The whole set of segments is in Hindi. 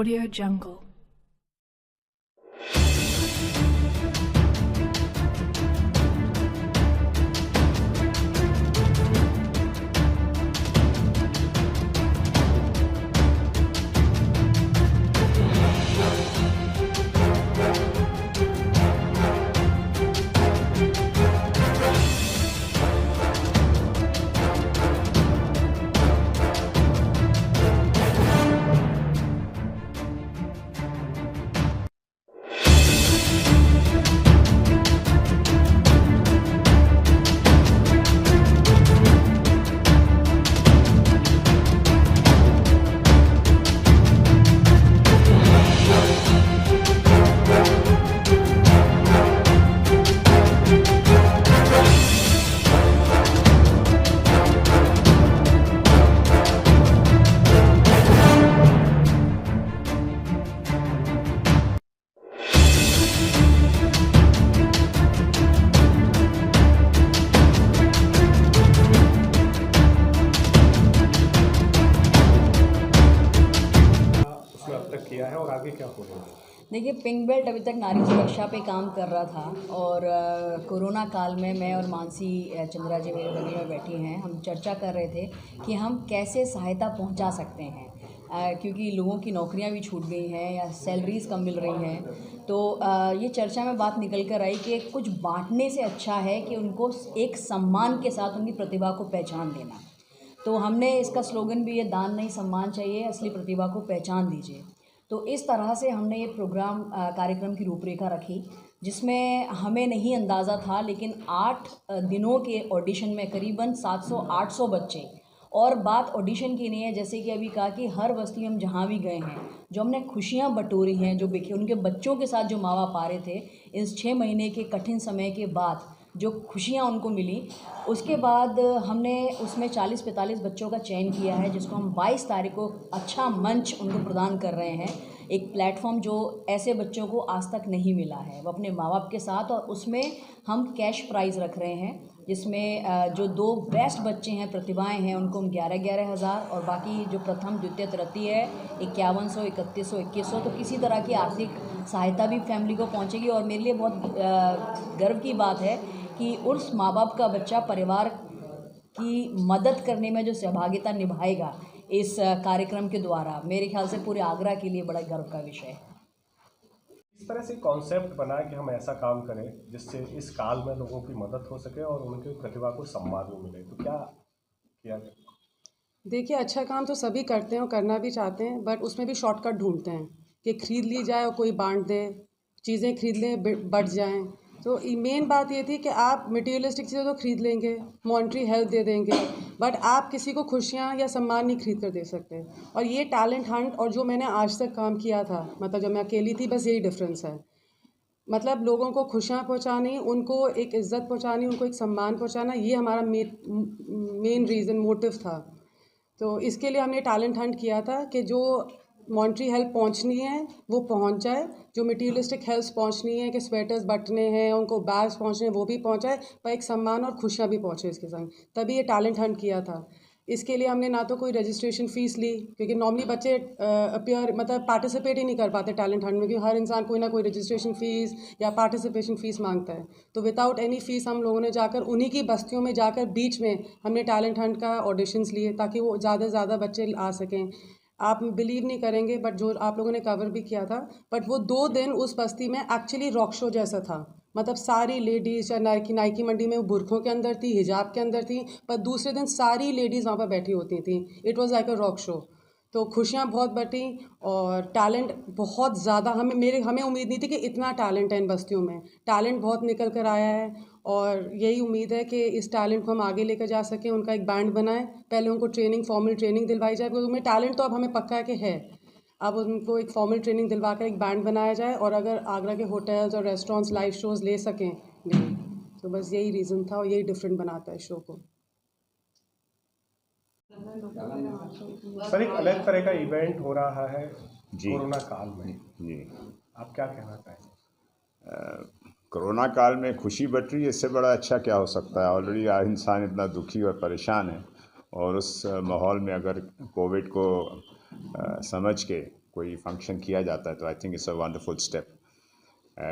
Audio Jungle. उसमें अब तक किया है और आगे क्या हो रहा है? देखिए, पिंक बेल्ट अभी तक नारी सुरक्षा पे काम कर रहा था और कोरोना काल में मैं और मानसी चंद्रा जी मेरे बगल में बैठी हैं। हम चर्चा कर रहे थे कि हम कैसे सहायता पहुंचा सकते हैं, क्योंकि लोगों की नौकरियां भी छूट गई हैं या सैलरीज़ कम मिल रही हैं। तो ये चर्चा में बात निकल कर आई कि कुछ बांटने से अच्छा है कि उनको एक सम्मान के साथ उनकी प्रतिभा को पहचान देना। तो हमने इसका स्लोगन भी, ये दान नहीं सम्मान चाहिए, असली प्रतिभा को पहचान दीजिए। तो इस तरह से हमने ये कार्यक्रम की रूपरेखा रखी, जिसमें हमें नहीं अंदाज़ा था, लेकिन 8 दिनों के ऑडिशन में करीबन 700-800 बच्चे। और बात ऑडिशन की नहीं है, जैसे कि अभी कहा कि हर बस्ती में हम जहाँ भी गए हैं, जो हमने खुशियाँ बटोरी हैं, जो उनके बच्चों के साथ जो माँ बाप आ रहे थे, इस 6 महीने के कठिन समय के बाद जो खुशियाँ उनको मिली, उसके बाद हमने उसमें 40-45 बच्चों का चयन किया है, जिसको हम 22 तारीख को अच्छा मंच उनको प्रदान कर रहे हैं। एक प्लेटफॉर्म जो ऐसे बच्चों को आज तक नहीं मिला है, वो अपने माँ बाप के साथ, और उसमें हम कैश प्राइज़ रख रहे हैं, जिसमें जो 2 बेस्ट बच्चे हैं, प्रतिभाएं हैं, उनको हम 11-11 हज़ार, और बाकी जो प्रथम द्वितीय तृतीय है 5100, 3100, 2100। तो किसी तरह की आर्थिक सहायता भी फैमिली को पहुंचेगी। और मेरे लिए बहुत गर्व की बात है कि उस माँ बाप का बच्चा परिवार की मदद करने में जो सहभागिता निभाएगा इस कार्यक्रम के द्वारा, मेरे ख्याल से पूरे आगरा के लिए बड़ा गर्व का विषय है। इस तरह से कॉन्सेप्ट बना कि हम ऐसा काम करें जिससे इस काल में लोगों की मदद हो सके और उनकी प्रतिभा को सम्मान भी मिले, तो क्या किया जाए? देखिए, अच्छा काम तो सभी करते हैं और करना भी चाहते हैं, बट उसमें भी शॉर्टकट ढूंढते हैं कि खरीद ली जाए और कोई बांट दे, चीज़ें खरीद लें बढ़ जाएं। तो मेन बात ये थी कि आप मटेरियलिस्टिक चीज़ें तो खरीद लेंगे, मॉनेटरी हेल्प दे देंगे, बट आप किसी को खुशियाँ या सम्मान नहीं खरीद कर दे सकते। और ये टैलेंट हंट और जो मैंने आज तक काम किया था, मतलब जब मैं अकेली थी, बस यही डिफरेंस है। मतलब लोगों को खुशियाँ पहुँचानी, उनको एक इज़्ज़त पहुँचानी, उनको एक सम्मान पहुँचाना, ये हमारा मेन रीज़न, मोटिव था। तो इसके लिए हमने टैलेंट हंट किया था कि जो मॉनेटरी हेल्प पहुंचनी है वो पहुंच जाए, जो मटेरियलिस्टिक हेल्प पहुंचनी है कि स्वेटर्स बटने हैं, उनको बैग्स पहुंचने हैं, वो भी पहुंचाए, पर एक सम्मान और खुशियाँ भी पहुंचे इसके संग। तभी ये टैलेंट हंट किया था। इसके लिए हमने ना तो कोई रजिस्ट्रेशन फ़ीस ली, क्योंकि नॉर्मली बच्चे पार्टिसिपेट ही नहीं कर पाते टैलेंट हंट में, क्योंकि हर इंसान कोई ना कोई रजिस्ट्रेशन फ़ीस या पार्टिसिपेशन फ़ीस मांगता है। तो विदाउट एनी फ़ीस हम लोगों ने जाकर उन्हीं की बस्तियों में जाकर बीच में हमने टैलेंट हंट का ऑडिशंस लिए, ताकि वो ज़्यादा से ज़्यादा बच्चे आ सकें। आप बिलीव नहीं करेंगे, बट जो आप लोगों ने कवर भी किया था, बट वो 2 दिन उस बस्ती में एक्चुअली रॉक शो जैसा था। मतलब सारी लेडीज़, या नाइकी मंडी में वो बुरखों के अंदर थी, हिजाब के अंदर थी, पर दूसरे दिन सारी लेडीज़ वहाँ पर बैठी होती थी। It was like a rock show. तो खुशियाँ बहुत बटी और टैलेंट बहुत ज़्यादा, हमें उम्मीद नहीं थी कि इतना टैलेंट है इन बस्तियों में। टैलेंट बहुत निकल कर आया है और यही उम्मीद है कि इस टैलेंट को हम आगे लेकर जा सकें, उनका एक बैंड बनाएं। पहले उनको फॉर्मल ट्रेनिंग दिलवाई जाए, क्योंकि उनमें टैलेंट तो अब हमें पक्का है कि है। अब उनको एक फॉर्मल ट्रेनिंग दिलवा कर एक बैंड बनाया जाए, और अगर आगरा के होटल्स और रेस्टोरेंट्स लाइव शोज़ ले सकें, तो बस यही रीज़न था और यही डिफरेंट बनाता है शो को। सर, एक अलग तरह का इवेंट हो रहा है जी कोरोना काल में, जी आप क्या कहना चाहेंगे? कोरोना काल में खुशी बट रही है, इससे बड़ा अच्छा क्या हो सकता है। ऑलरेडी इंसान इतना दुखी और परेशान है, और उस माहौल में अगर कोविड को समझ के कोई फंक्शन किया जाता है, तो I think it's a wonderful step.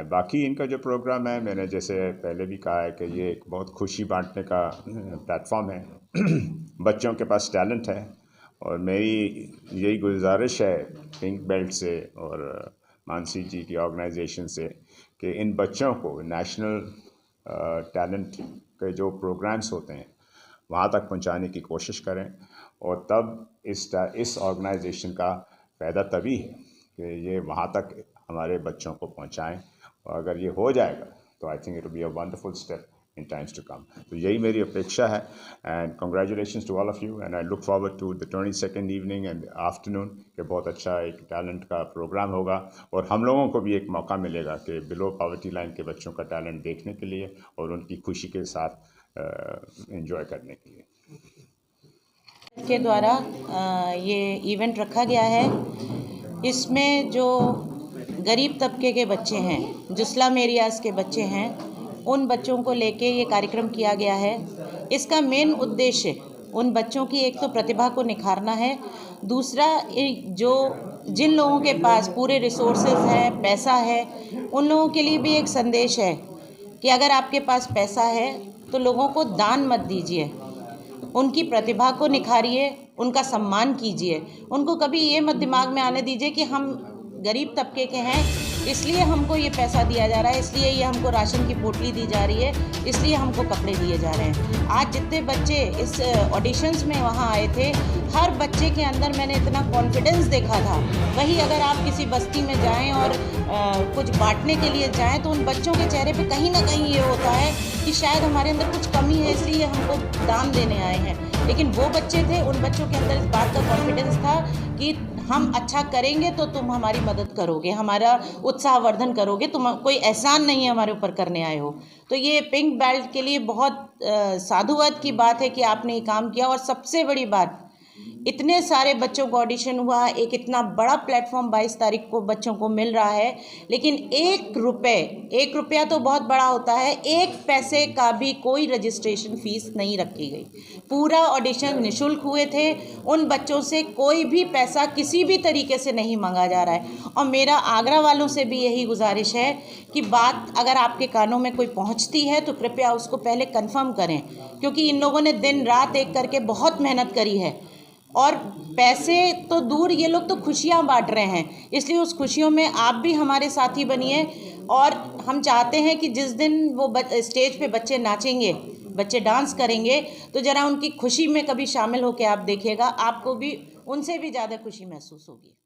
बाकी इनका जो प्रोग्राम है, मैंने जैसे पहले भी कहा है कि ये एक बहुत खुशी बांटने का प्लेटफॉर्म है। बच्चों के पास टैलेंट है, और मेरी यही गुजारिश है पिंक बेल्ट से और मानसी जी की ऑर्गेनाइजेशन से कि इन बच्चों को नेशनल टैलेंट के जो प्रोग्राम्स होते हैं वहाँ तक पहुँचाने की कोशिश करें, और तब इस ऑर्गेनाइजेशन का फ़ायदा तभी है कि ये वहाँ तक हमारे बच्चों को पहुँचाएं, और अगर ये हो जाएगा तो I think it will be a wonderful step in times to come. तो यही मेरी अपेक्षा है, and congratulations to all of you, and I look forward to the 22nd evening and afternoon के बहुत अच्छा एक टैलेंट का प्रोग्राम होगा, और हम लोगों को भी एक मौका मिलेगा कि बिलो पॉवर्टी लाइन के बच्चों का टैलेंट देखने के लिए और उनकी खुशी के साथ एंजॉय करने के लिए। के द्वारा ये इवेंट रखा गया है। इसमें जो गरीब तबके के बच्चे हैं, जो स्लम एरियाज़ के बच्चे हैं, उन बच्चों को लेके ये कार्यक्रम किया गया है। इसका मेन उद्देश्य उन बच्चों की एक तो प्रतिभा को निखारना है, दूसरा जो जिन लोगों के पास पूरे रिसोर्सेज हैं, पैसा है, उन लोगों के लिए भी एक संदेश है कि अगर आपके पास पैसा है तो लोगों को दान मत दीजिए, उनकी प्रतिभा को निखारिए, उनका सम्मान कीजिए। उनको कभी ये मत दिमाग में आने दीजिए कि हम गरीब तबके के हैं इसलिए हमको ये पैसा दिया जा रहा है, इसलिए ये हमको राशन की पोटली दी जा रही है, इसलिए हमको कपड़े दिए जा रहे हैं। आज जितने बच्चे इस ऑडिशंस में वहाँ आए थे, हर बच्चे के अंदर मैंने इतना कॉन्फिडेंस देखा था। वही अगर आप किसी बस्ती में जाएं और कुछ बांटने के लिए जाएं तो उन बच्चों के चेहरे पे कहीं ना कहीं ये होता है कि शायद हमारे अंदर कुछ कमी है, इसलिए हमको दान देने आए हैं। लेकिन वो बच्चे थे, उन बच्चों के अंदर इस बात का कॉन्फिडेंस था कि हम अच्छा करेंगे तो तुम हमारी मदद करोगे, हमारा उत्साहवर्धन करोगे, तुम कोई एहसान नहीं है हमारे ऊपर करने आए हो। तो ये पिंक बेल्ट के लिए बहुत साधुवाद की बात है कि आपने ये काम किया। और सबसे बड़ी बात, इतने सारे बच्चों को ऑडिशन हुआ, एक इतना बड़ा प्लेटफॉर्म 22 तारीख को बच्चों को मिल रहा है, लेकिन 1 रुपया तो बहुत बड़ा होता है, 1 पैसे का भी कोई रजिस्ट्रेशन फ़ीस नहीं रखी गई। पूरा ऑडिशन निःशुल्क हुए थे। उन बच्चों से कोई भी पैसा किसी भी तरीके से नहीं मांगा जा रहा है। और मेरा आगरा वालों से भी यही गुजारिश है कि बात अगर आपके कानों में कोई पहुंचती है तो कृपया उसको पहले कंफर्म करें, क्योंकि इन लोगों ने दिन रात एक करके बहुत मेहनत करी है। और पैसे तो दूर, ये लोग तो खुशियाँ बांट रहे हैं, इसलिए उस खुशियों में आप भी हमारे साथी बनिए। और हम चाहते हैं कि जिस दिन वो स्टेज पे बच्चे नाचेंगे, बच्चे डांस करेंगे, तो ज़रा उनकी खुशी में कभी शामिल होकर आप देखिएगा, आपको भी उनसे भी ज़्यादा खुशी महसूस होगी।